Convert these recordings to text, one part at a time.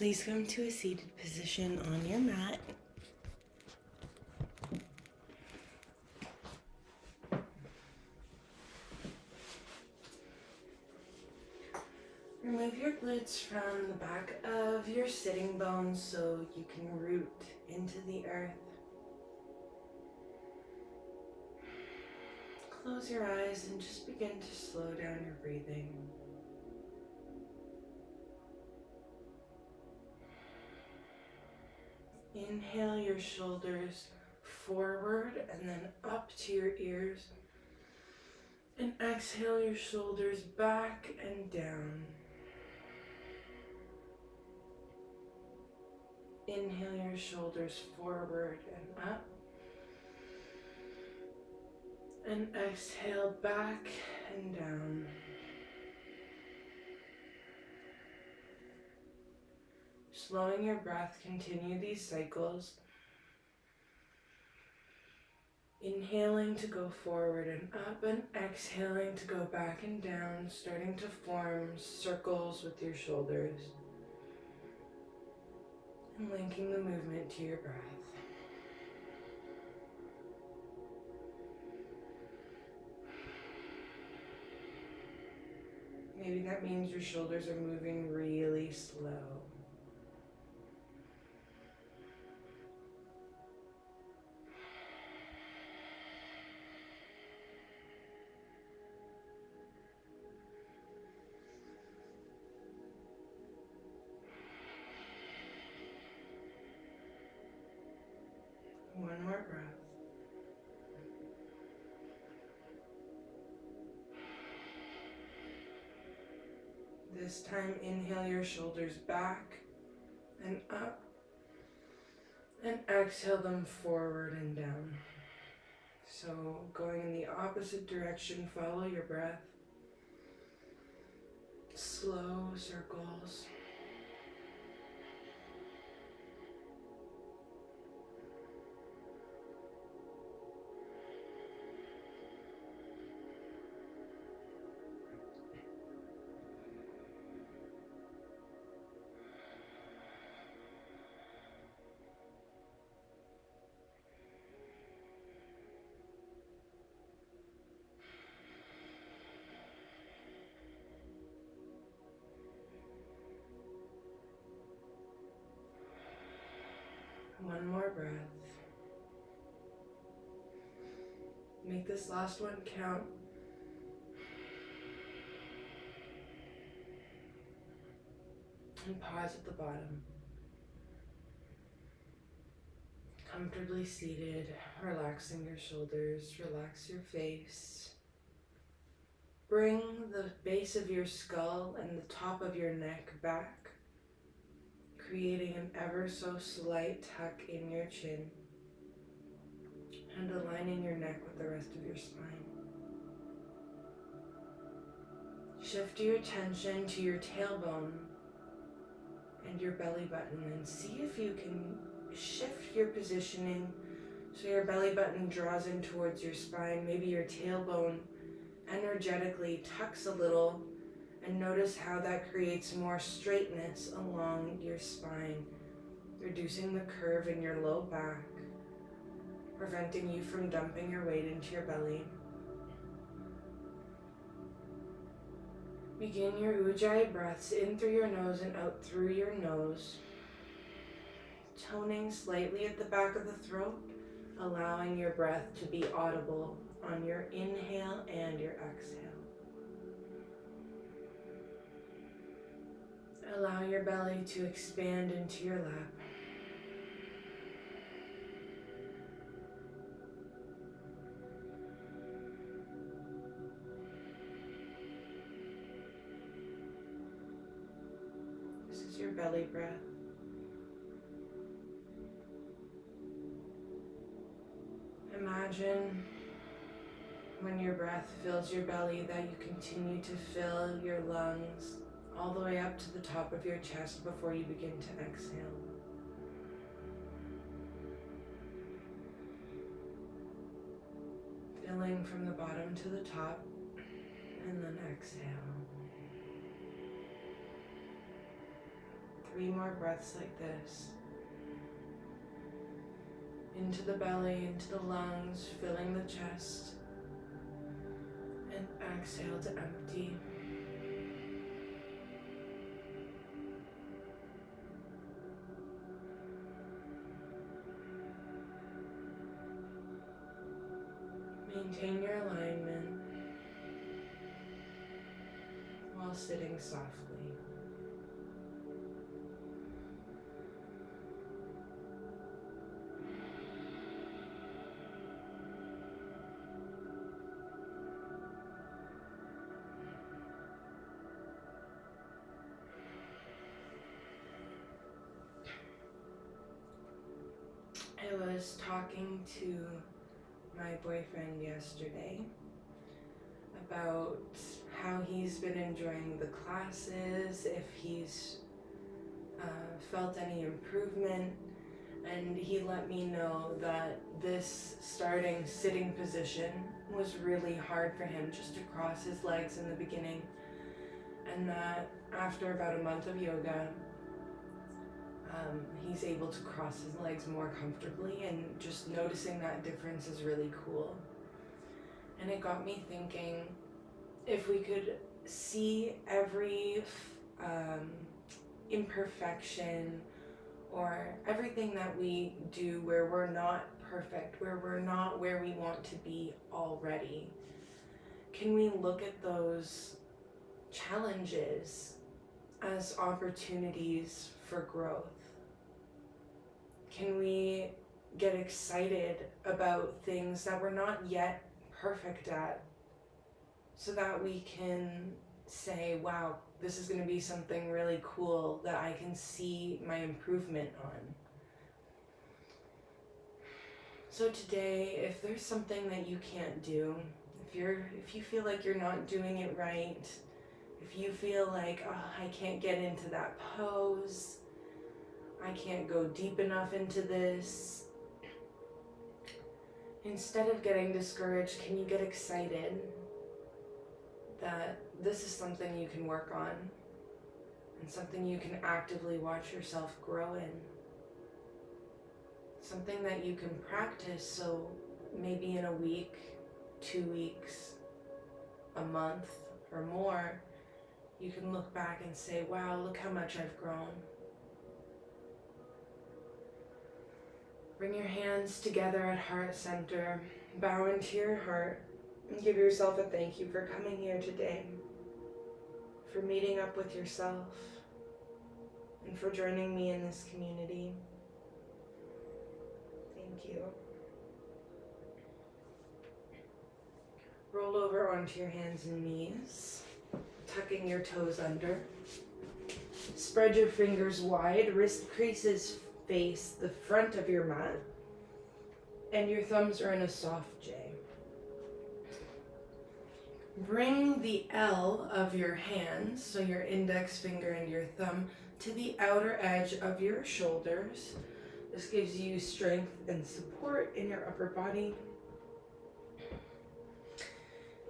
Please come to a seated position on your mat. Remove your glutes from the back of your sitting bones so you can root into the earth. Close your eyes and just begin to slow down your breathing. Inhale your shoulders forward and then up to your ears. And exhale your shoulders back and down. Inhale your shoulders forward and up. And exhale back and down. Slowing your breath, continue these cycles. Inhaling to go forward and up, and exhaling to go back and down, starting to form circles with your shoulders. And linking the movement to your breath. Maybe that means your shoulders are moving really slow. One more breath. This time, inhale your shoulders back and up, and exhale them forward and down. So going in the opposite direction, follow your breath. Slow circles. One more breath. Make this last one count. And pause at the bottom. Comfortably seated, relaxing your shoulders, relax your face. Bring the base of your skull and the top of your neck back, creating an ever so slight tuck in your chin and aligning your neck with the rest of your spine. Shift your attention to your tailbone and your belly button and see if you can shift your positioning so your belly button draws in towards your spine. Maybe your tailbone energetically tucks a little, and notice how that creates more straightness along your spine, reducing the curve in your low back, preventing you from dumping your weight into your belly. Begin your Ujjayi breaths in through your nose and out through your nose, toning slightly at the back of the throat, allowing your breath to be audible on your inhale and your exhale. Allow your belly to expand into your lap. This is your belly breath. Imagine when your breath fills your belly that you continue to fill your lungs all the way up to the top of your chest before you begin to exhale. Filling from the bottom to the top, and then exhale. 3 more breaths like this. Into the belly, into the lungs, filling the chest. And exhale to empty. Maintain your alignment while sitting softly. I was talking to my boyfriend yesterday about how he's been enjoying the classes, if he's felt any improvement, and he let me know that this starting sitting position was really hard for him just to cross his legs in the beginning, and that after about a month of yoga, he's able to cross his legs more comfortably, and just noticing that difference is really cool. And it got me thinking, if we could see every imperfection or everything that we do where we're not perfect, where we're not where we want to be already, can we look at those challenges as opportunities for growth? Can we get excited about things that we're not yet perfect at, so that we can say, wow, this is going to be something really cool that I can see my improvement on. So today, if there's something that you can't do, if you feel like you're not doing it right, if you feel like, oh, I can't get into that pose, I can't go deep enough into this, instead of getting discouraged, can you get excited that this is something you can work on and something you can actively watch yourself grow in? Something that you can practice, so maybe in a week, 2 weeks, a month, or more, you can look back and say, wow, look how much I've grown. Bring your hands together at heart center, bow into your heart, and give yourself a thank you for coming here today, for meeting up with yourself, and for joining me in this community. Thank you. Roll over onto your hands and knees, tucking your toes under. Spread your fingers wide, wrist creases face the front of your mat, and your thumbs are in a soft J. Bring the L of your hands, so your index finger and your thumb, to the outer edge of your shoulders. This gives you strength and support in your upper body.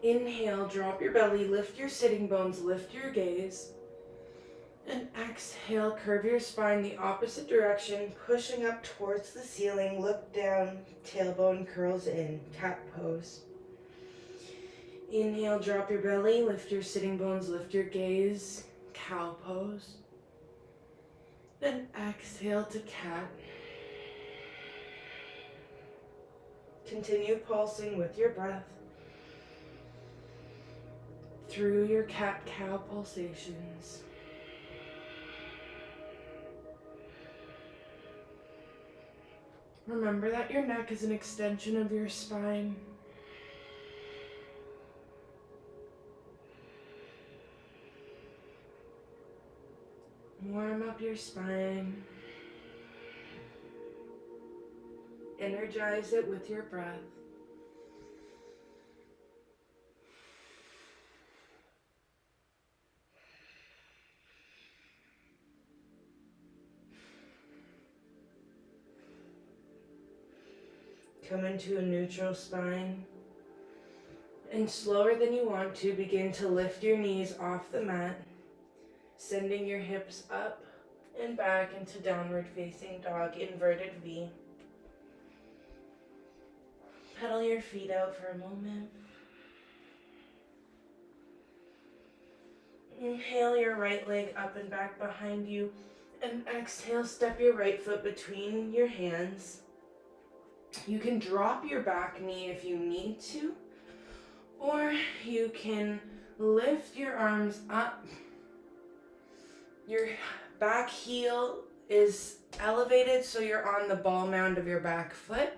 Inhale, drop your belly, lift your sitting bones, lift your gaze. And exhale, curve your spine the opposite direction, pushing up towards the ceiling. Look down, tailbone curls in, cat pose. Inhale, drop your belly, lift your sitting bones, lift your gaze, cow pose. Then exhale to cat. Continue pulsing with your breath through your cat-cow pulsations. Remember that your neck is an extension of your spine. Warm up your spine. Energize it with your breath. Come into a neutral spine. And slower than you want to, begin to lift your knees off the mat, sending your hips up And back into downward facing dog, inverted V. Pedal your feet out for a moment. Inhale your right leg up and back behind you. And exhale, step your right foot between your hands. You can drop your back knee if you need to, or you can lift your arms up. Your back heel is elevated so you're on the ball mound of your back foot.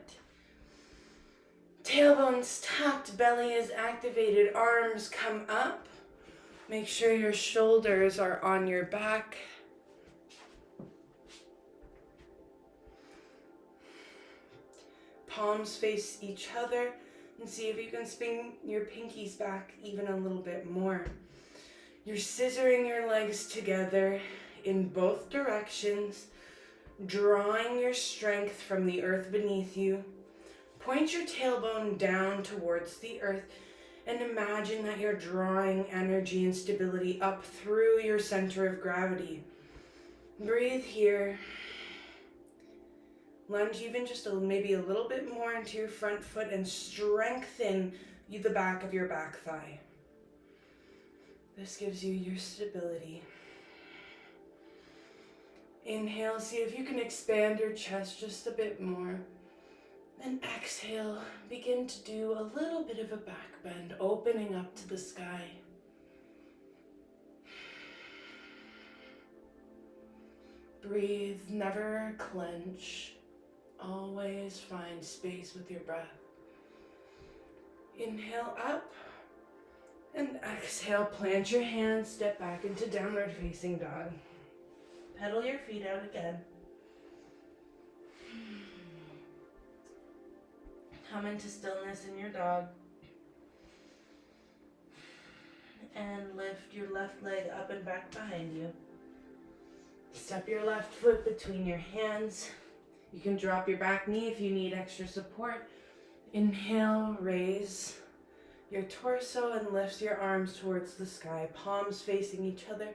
Tailbone's tucked, belly is activated, arms come up. Make sure your shoulders are on your back. Palms face each other, and see if you can spin your pinkies back even a little bit more. You're scissoring your legs together in both directions, drawing your strength from the earth beneath you. Point your tailbone down towards the earth and imagine that you're drawing energy and stability up through your center of gravity. Breathe here. Lunge even just maybe a little bit more into your front foot and strengthen the back of your back thigh. This gives you your stability. Inhale, see if you can expand your chest just a bit more. And exhale, begin to do a little bit of a back bend, opening up to the sky. Breathe, never clench. Always find space with your breath. Inhale up, and exhale, plant your hands, step back into downward facing dog. Pedal your feet out again. Come into stillness in your dog. And lift your left leg up and back behind you. Step your left foot between your hands. You can drop your back knee if you need extra support. Inhale, raise your torso and lift your arms towards the sky, palms facing each other.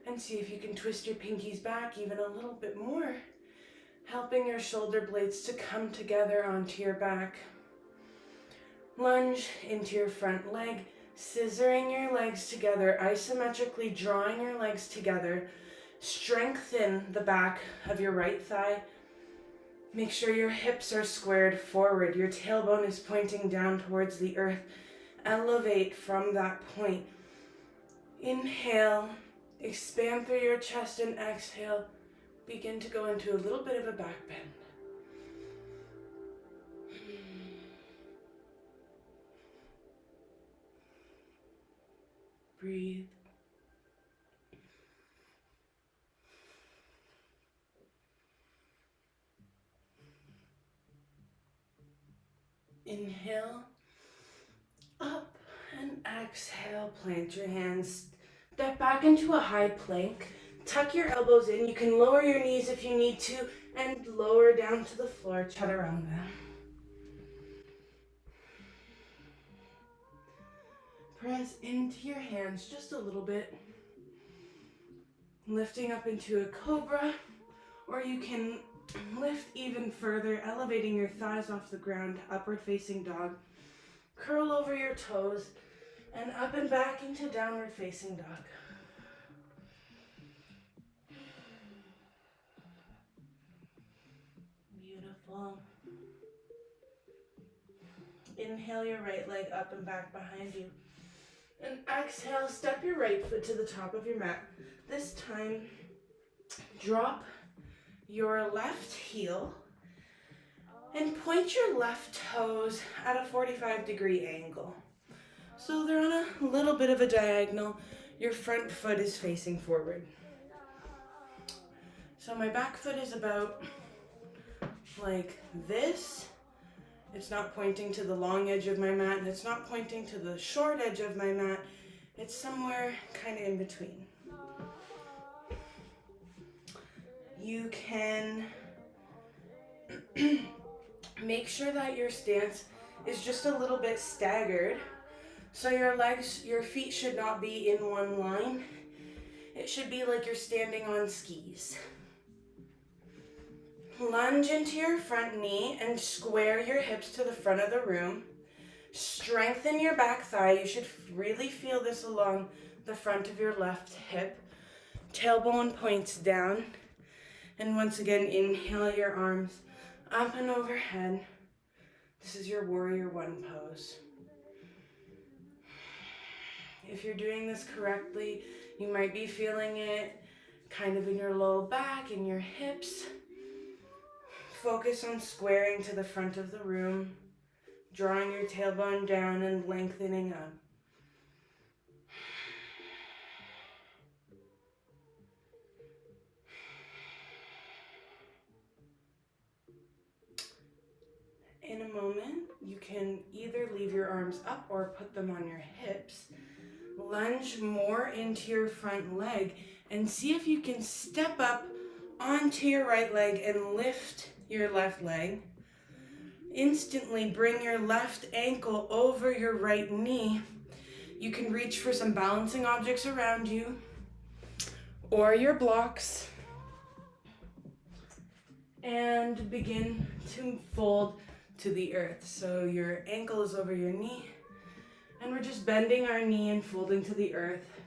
And see if you can twist your pinkies back even a little bit more, helping your shoulder blades to come together onto your back. Lunge into your front leg, scissoring your legs together, isometrically drawing your legs together. Strengthen the back of your right thigh. Make sure your hips are squared forward. Your tailbone is pointing down towards the earth. Elevate from that point. Inhale, expand through your chest, and exhale. Begin to go into a little bit of a back bend. Breathe. Inhale, up, and exhale. Plant your hands. Step back into a high plank. Tuck your elbows in. You can lower your knees if you need to, and lower down to the floor, chaturanga. Press into your hands just a little bit. Lifting up into a cobra, or you can lift even further, elevating your thighs off the ground, upward facing dog. Curl over your toes, and up and back into downward facing dog. Beautiful. Inhale your right leg up and back behind you. And exhale, step your right foot to the top of your mat. This time, drop your left heel and point your left toes at a 45-degree angle. So they're on a little bit of a diagonal. Your front foot is facing forward. So my back foot is about like this. It's not pointing to the long edge of my mat, and it's not pointing to the short edge of my mat. It's somewhere kind of in between. You can make sure that your stance is just a little bit staggered. So your feet should not be in one line. It should be like you're standing on skis. Lunge into your front knee and square your hips to the front of the room. Strengthen your back thigh. You should really feel this along the front of your left hip. Tailbone points down. And once again, inhale your arms up and overhead. This is your warrior one pose. If you're doing this correctly, you might be feeling it kind of in your low back, in your hips. Focus on squaring to the front of the room, drawing your tailbone down and lengthening up. In a moment, you can either leave your arms up or put them on your hips. Lunge more into your front leg and see if you can step up onto your right leg and lift your left leg. Instantly bring your left ankle over your right knee. You can reach for some balancing objects around you or your blocks and begin to fold to the earth. So your ankle is over your knee and we're just bending our knee and folding to the earth.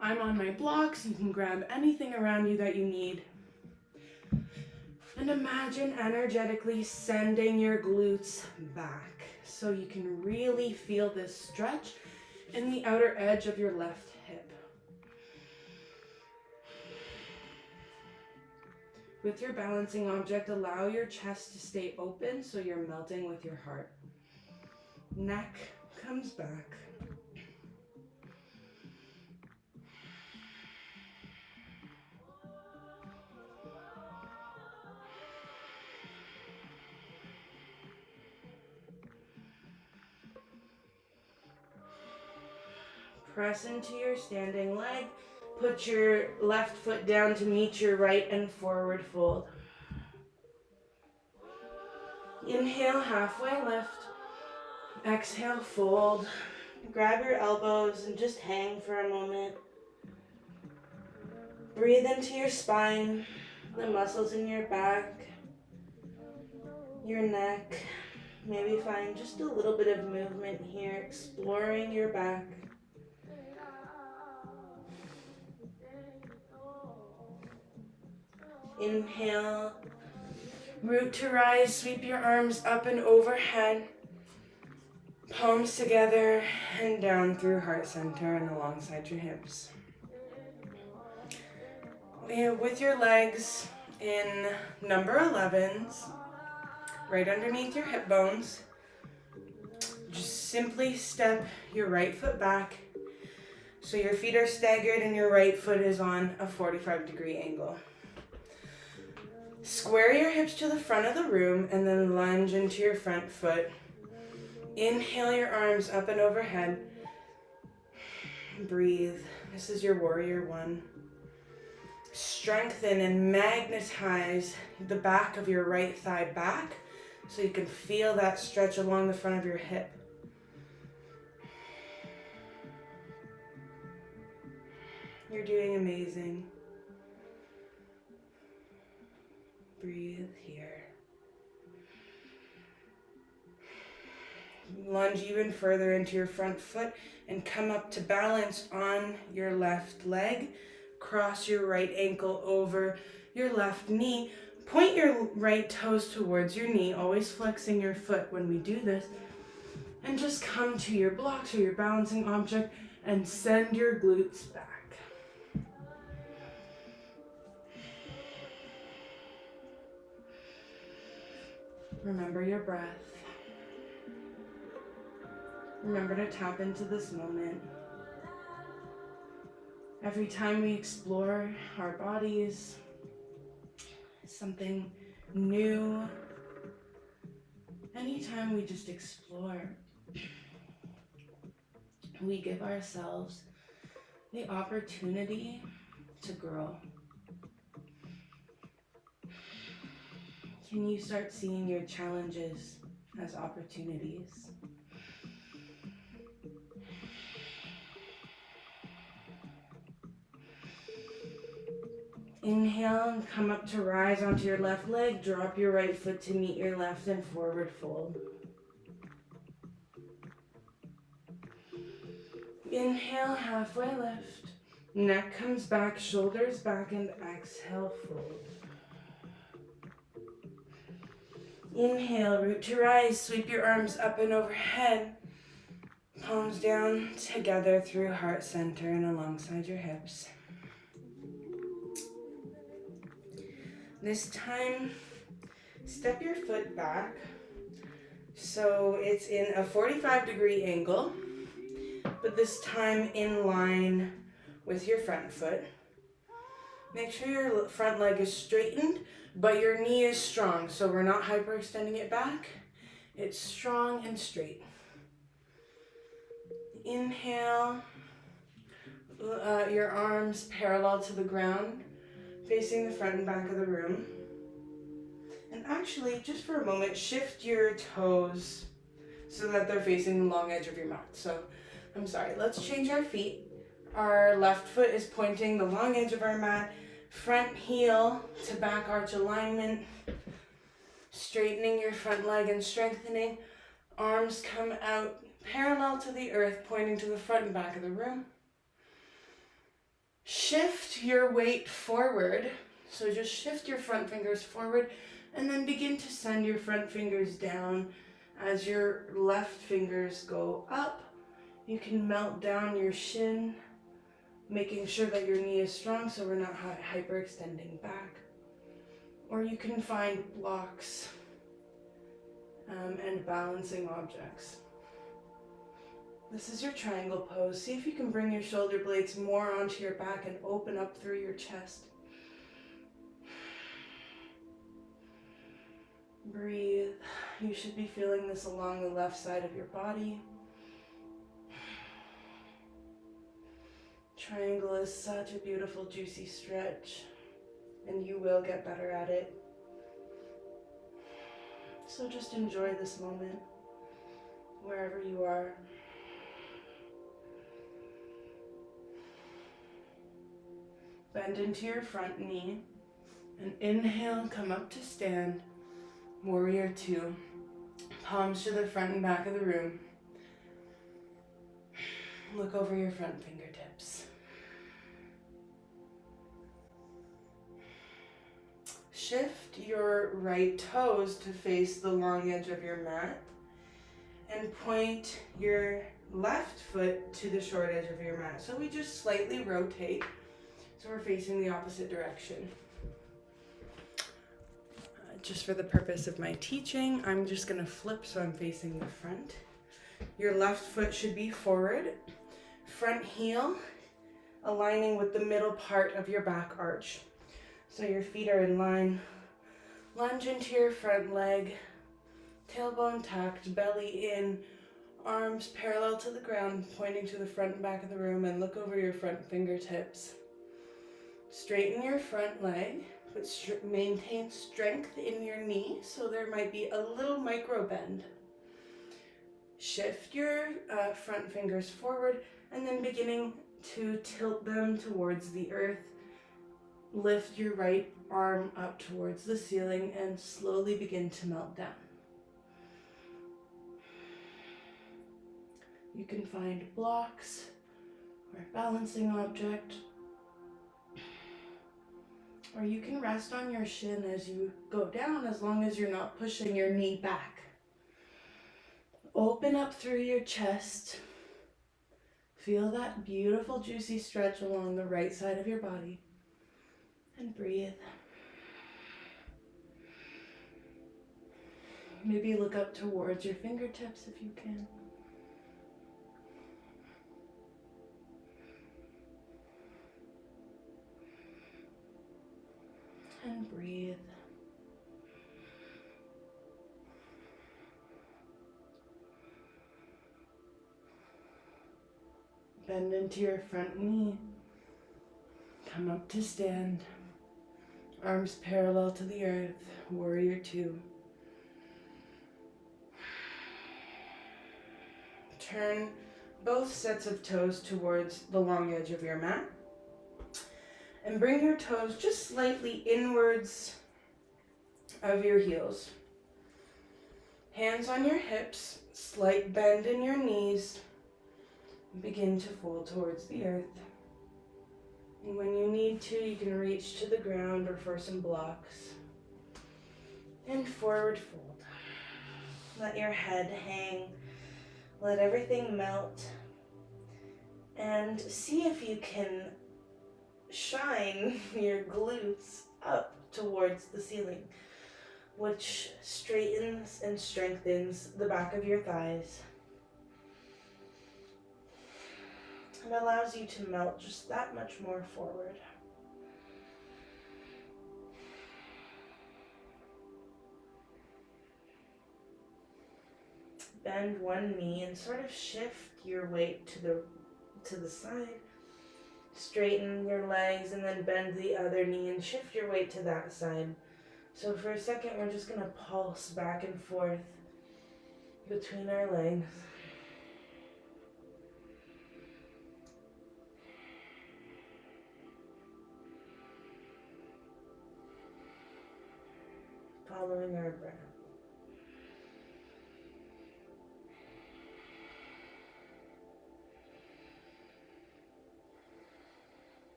I'm on my blocks. You can grab anything around you that you need. And imagine energetically sending your glutes back so you can really feel this stretch in the outer edge of your left hip. With your balancing object, allow your chest to stay open so you're melting with your heart. Neck comes back. Press into your standing leg. Put your left foot down to meet your right and forward fold. Inhale, halfway lift. Exhale, fold. Grab your elbows and just hang for a moment. Breathe into your spine, the muscles in your back, your neck. Maybe find just a little bit of movement here, exploring your back. Inhale, root to rise, sweep your arms up and overhead, palms together and down through heart center and alongside your hips. With your legs in number 11s, right underneath your hip bones, just simply step your right foot back so your feet are staggered and your right foot is on a 45-degree angle. Square your hips to the front of the room and then lunge into your front foot. Inhale your arms up and overhead. Breathe. This is your warrior one. Strengthen and magnetize the back of your right thigh back so you can feel that stretch along the front of your hip. You're doing amazing. Breathe here. Lunge even further into your front foot and come up to balance on your left leg. Cross your right ankle over your left knee. Point your right toes towards your knee, always flexing your foot when we do this. And just come to your blocks or your balancing object and send your glutes back. Remember your breath. Remember to tap into this moment. Every time we explore our bodies, something new, anytime we just explore, we give ourselves the opportunity to grow. Can you start seeing your challenges as opportunities? Inhale and come up to rise onto your left leg. Drop your right foot to meet your left and forward fold. Inhale, halfway lift. Neck comes back, shoulders back, and exhale, fold. Inhale, root to rise. Sweep your arms up and overhead. Palms down together through heart center and alongside your hips. This time, step your foot back so it's in a 45-degree angle, but this time in line with your front foot. Make sure your front leg is straightened, but your knee is strong, so we're not hyperextending it back. It's strong and straight. Inhale, your arms parallel to the ground, facing the front and back of the room. And actually, just for a moment, shift your toes so that they're facing the long edge of your mat. So, I'm sorry, let's change our feet. Our left foot is pointing the long edge of our mat, front heel to back arch alignment, straightening your front leg and strengthening. Arms come out parallel to the earth, pointing to the front and back of the room. Shift your weight forward. So just shift your front fingers forward and then begin to send your front fingers down as your left fingers go up. You can melt down your shin, making sure that your knee is strong so we're not hyperextending back. Or you can find blocks and balancing objects. This is your triangle pose. See if you can bring your shoulder blades more onto your back and open up through your chest. Breathe. You should be feeling this along the left side of your body. Triangle is such a beautiful, juicy stretch, and you will get better at it. So just enjoy this moment, wherever you are. Bend into your front knee, and inhale, come up to stand, warrior two. Palms to the front and back of the room. Look over your front fingertips. Shift your right toes to face the long edge of your mat and point your left foot to the short edge of your mat. So we just slightly rotate so we're facing the opposite direction. Just for the purpose of my teaching, I'm just going to flip so I'm facing the front. Your left foot should be forward, front heel aligning with the middle part of your back arch. So your feet are in line. Lunge into your front leg, tailbone tucked, belly in, arms parallel to the ground, pointing to the front and back of the room, and look over your front fingertips. Straighten your front leg, but maintain strength in your knee, so there might be a little micro bend. Shift your front fingers forward, and then beginning to tilt them towards the earth. Lift your right arm up towards the ceiling and slowly begin to melt down. You can find blocks or a balancing object, or you can rest on your shin as you go down, as long as you're not pushing your knee back. Open up through your chest. Feel that beautiful, juicy stretch along the right side of your body. And breathe. Maybe look up towards your fingertips if you can. And breathe. Bend into your front knee. Come up to stand. Arms parallel to the earth, warrior two. Turn both sets of toes towards the long edge of your mat. And bring your toes just slightly inwards of your heels. Hands on your hips, slight bend in your knees. Begin to fold towards the earth. And when you need to, you can reach to the ground or for some blocks. And forward fold. Let your head hang. Let everything melt. And see if you can shine your glutes up towards the ceiling, which straightens and strengthens the back of your thighs. And allows you to melt just that much more forward. Bend one knee and sort of shift your weight to the side. Straighten your legs and then bend the other knee and shift your weight to that side. So for a second, we're just gonna pulse back and forth between our legs. Following our breath.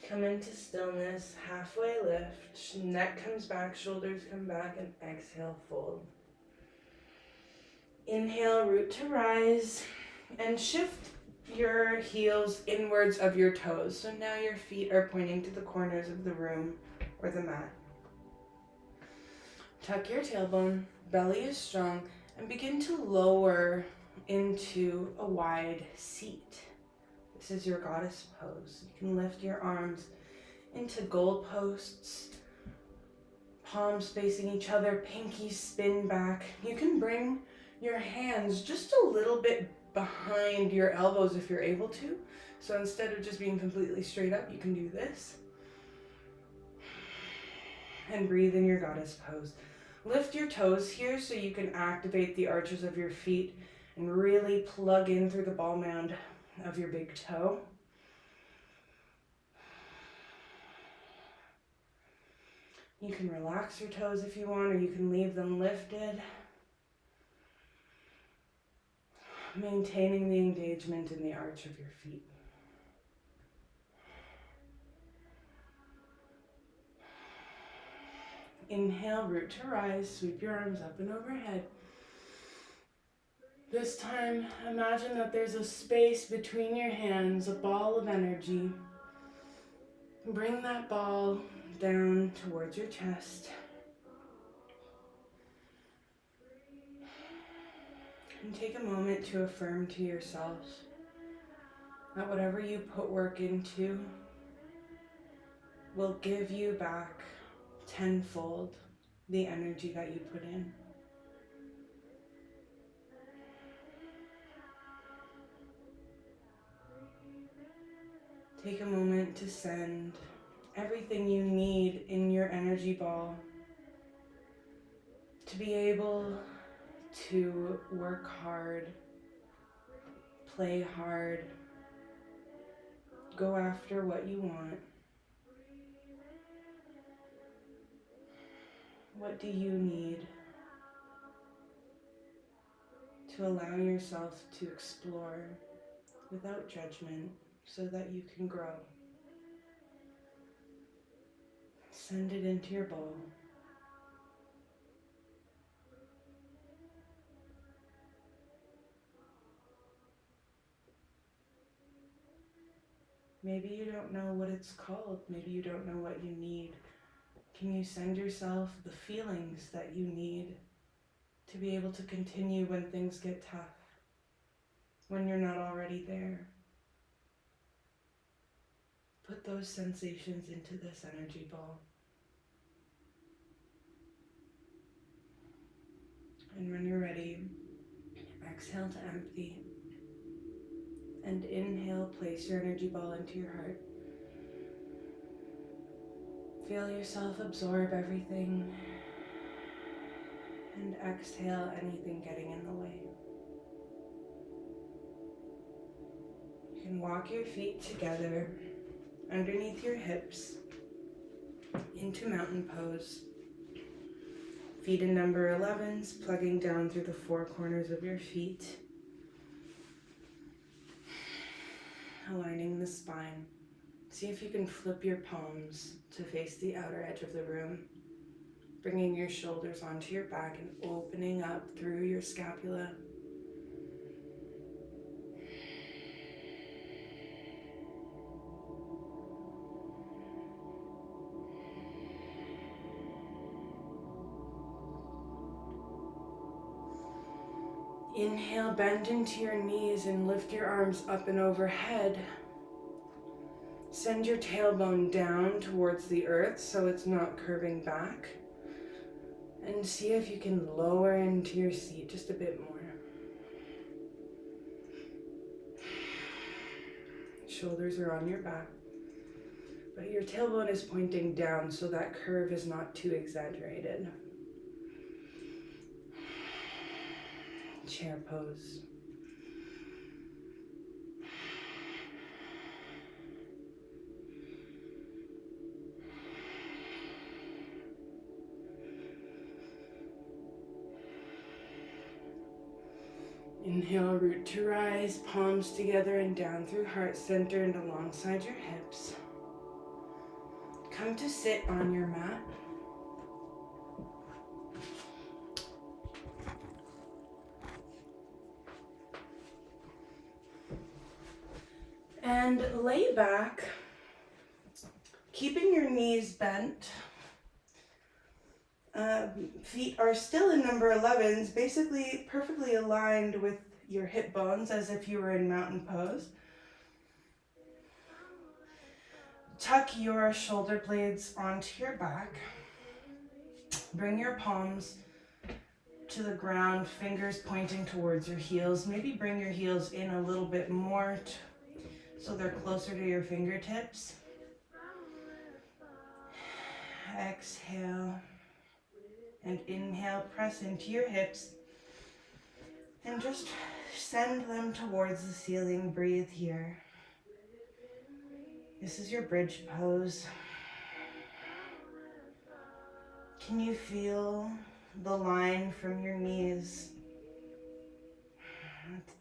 Come into stillness, halfway lift, neck comes back, shoulders come back, and exhale, fold. Inhale, root to rise, and shift your heels inwards of your toes. So now your feet are pointing to the corners of the room or the mat. Tuck your tailbone, belly is strong, and begin to lower into a wide seat. This is your goddess pose. You can lift your arms into goalposts, palms facing each other, pinkies spin back. You can bring your hands just a little bit behind your elbows if you're able to. So instead of just being completely straight up, you can do this. And breathe in your goddess pose. Lift your toes here so you can activate the arches of your feet and really plug in through the ball mound of your big toe. You can relax your toes if you want, or you can leave them lifted. Maintaining the engagement in the arch of your feet. Inhale, root to rise, sweep your arms up and overhead. This time, imagine that there's a space between your hands, a ball of energy. Bring that ball down towards your chest. And take a moment to affirm to yourself that whatever you put work into will give you back tenfold the energy that you put in. Take a moment to send everything you need in your energy ball to be able to work hard, play hard, go after what you want. What do you need to allow yourself to explore without judgment so that you can grow? Send it into your bowl. Maybe you don't know what it's called. Maybe you don't know what you need. Can you send yourself the feelings that you need to be able to continue when things get tough, when you're not already there? Put those sensations into this energy ball. And when you're ready, exhale to empty. And inhale, place your energy ball into your heart. Feel yourself absorb everything. And exhale anything getting in the way. You can walk your feet together underneath your hips into mountain pose. Feet in number 11s, plugging down through the four corners of your feet. Aligning the spine. See if you can flip your palms to face the outer edge of the room. Bringing your shoulders onto your back and opening up through your scapula. Inhale, bend into your knees and lift your arms up and overhead. Send your tailbone down towards the earth so it's not curving back. And see if you can lower into your seat just a bit more. Shoulders are on your back, but your tailbone is pointing down so that curve is not too exaggerated. Chair pose. Inhale, root to rise, palms together and down through heart center and alongside your hips. Come to sit on your mat. And lay back, keeping your knees bent. Feet are still in number 11s, basically perfectly aligned with your hip bones as if you were in mountain pose. Tuck your shoulder blades onto your back. Bring your palms to the ground, fingers pointing towards your heels. Maybe bring your heels in a little bit more so they're closer to your fingertips. Exhale and inhale, press into your hips and just send them towards the ceiling. Breathe here. This is your bridge pose. Can you feel the line from your knees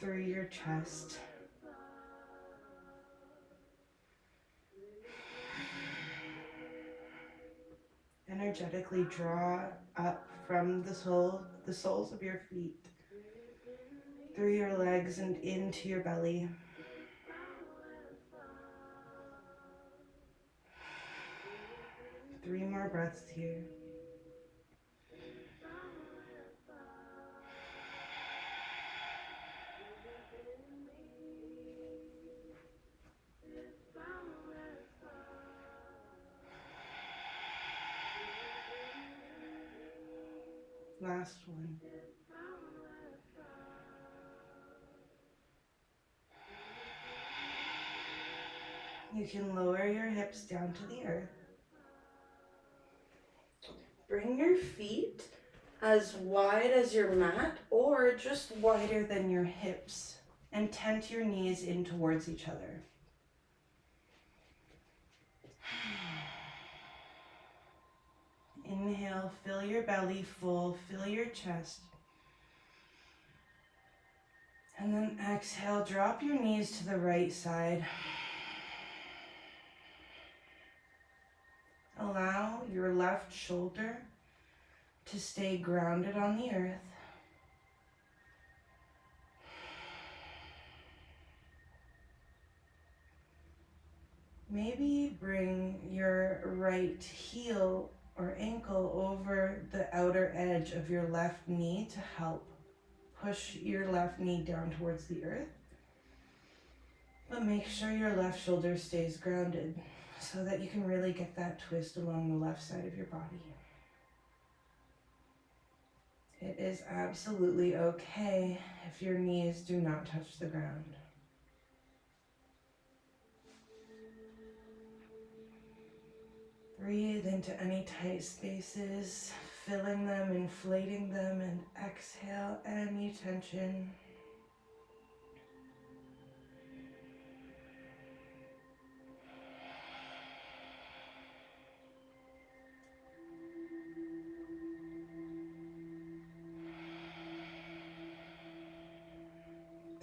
through your chest? Energetically draw up from the soles of your feet, through your legs and into your belly. 3 more breaths here. Last one. You can lower your hips down to the earth. Bring your feet as wide as your mat or just wider than your hips and tent your knees in towards each other. Inhale, fill your belly full, fill your chest. And then exhale, drop your knees to the right side. Allow your left shoulder to stay grounded on the earth. Maybe bring your right heel or ankle over the outer edge of your left knee to help push your left knee down towards the earth. But make sure your left shoulder stays grounded so that you can really get that twist along the left side of your body. It is absolutely okay if your knees do not touch the ground. Breathe into any tight spaces, filling them, inflating them, and exhale any tension.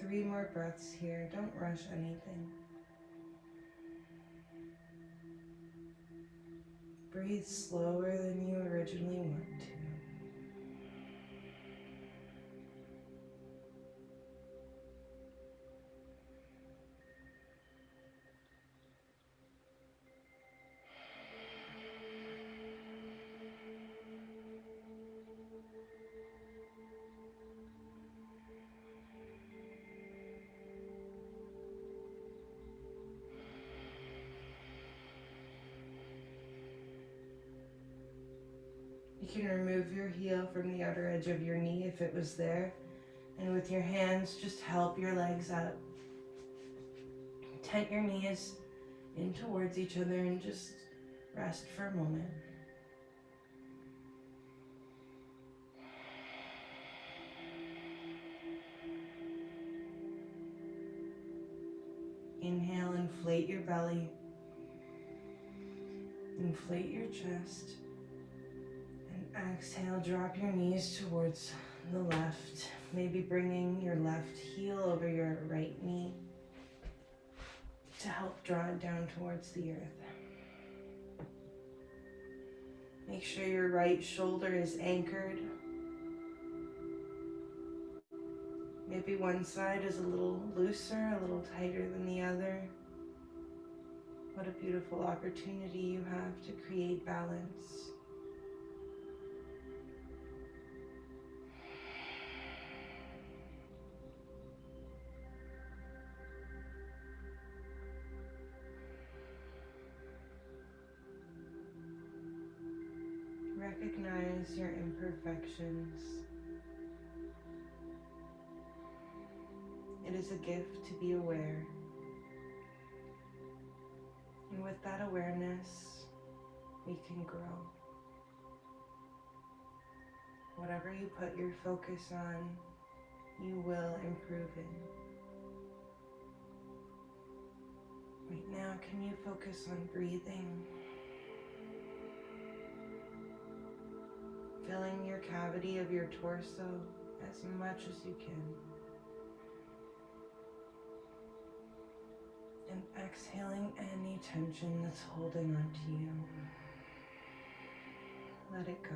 3 more breaths here. Don't rush anything. Breathe slower than you originally want to. You can remove your heel from the outer edge of your knee if it was there. And with your hands, just help your legs up. Tent your knees in towards each other and just rest for a moment. Inhale, inflate your belly. Inflate your chest. And exhale, drop your knees towards the left. Maybe bringing your left heel over your right knee to help draw it down towards the earth. Make sure your right shoulder is anchored. Maybe one side is a little looser, a little tighter than the other. What a beautiful opportunity you have to create balance. Recognize your imperfections. It is a gift to be aware. And with that awareness, we can grow. Whatever you put your focus on, you will improve in. Right now, can you focus on breathing? Filling your cavity of your torso as much as you can. And exhaling any tension that's holding on to you. Let it go.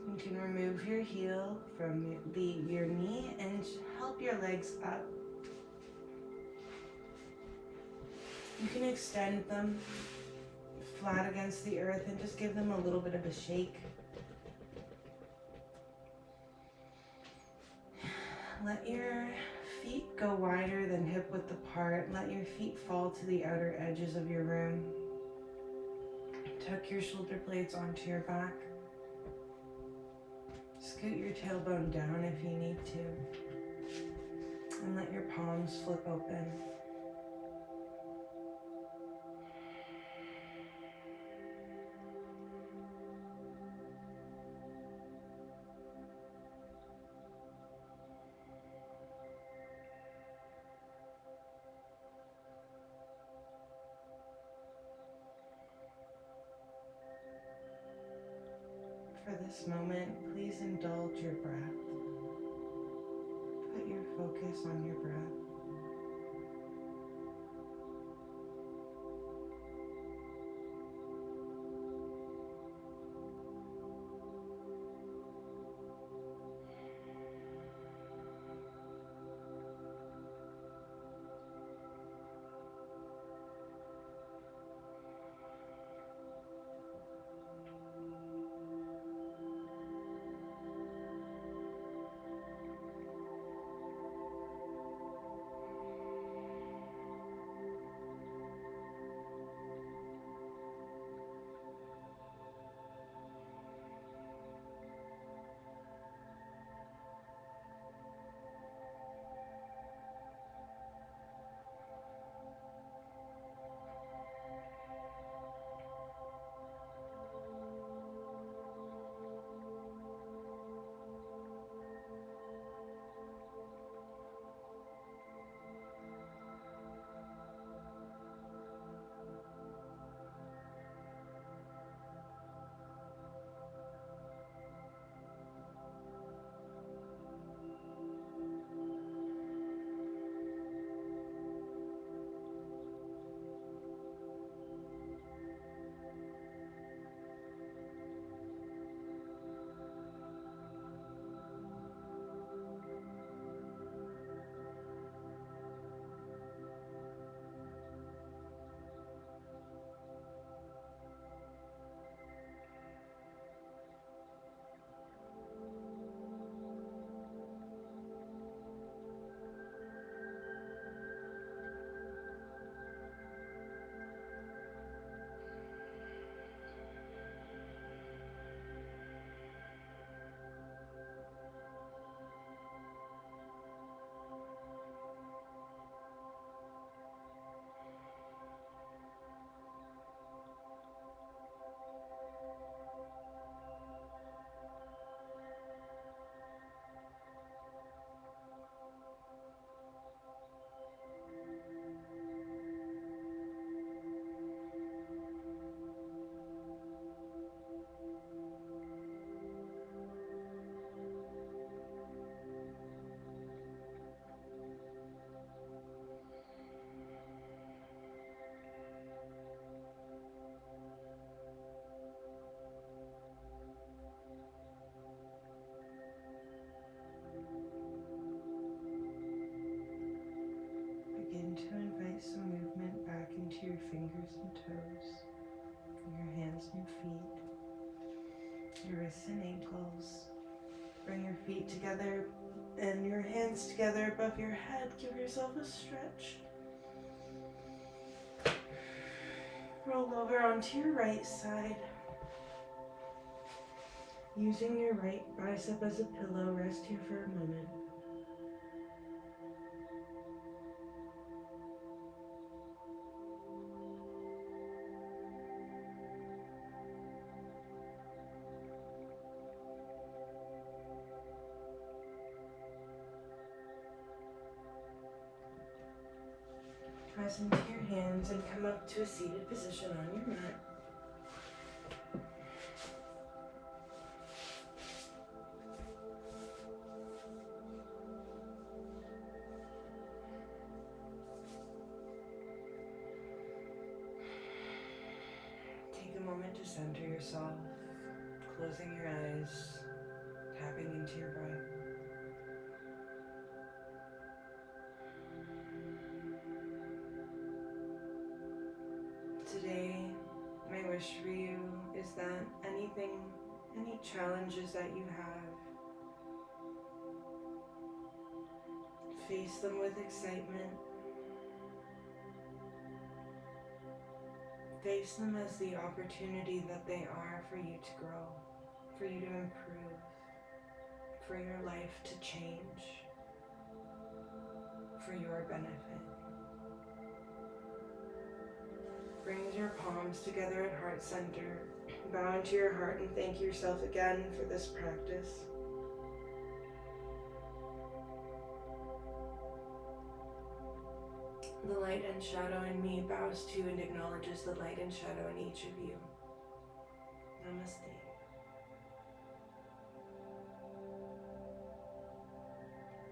You can remove your heel from your knee and help your legs up. You can extend them flat against the earth and just give them a little bit of a shake. Let your feet go wider than hip width apart. Let your feet fall to the outer edges of your room. Tuck your shoulder blades onto your back. Scoot your tailbone down if you need to. And let your palms flip open. For this moment, please indulge your breath. Put your focus on your breath. and toes, your hands and feet, your wrists and ankles. Bring your feet together and your hands together above your head. Give yourself a stretch. Roll over onto your right side. Using your right bicep as a pillow, rest here for a moment. Press into your hands and come up to a seated position on your mat. Take a moment to center yourself, closing your eyes, tapping into your breath. Today, my wish for you is that any challenges that you have, face them with excitement. Face them as the opportunity that they are for you to grow, for you to improve, for your life to change, for your benefit. Bring your palms together at heart center. Bow into your heart and thank yourself again for this practice. The light and shadow in me bows to and acknowledges the light and shadow in each of you.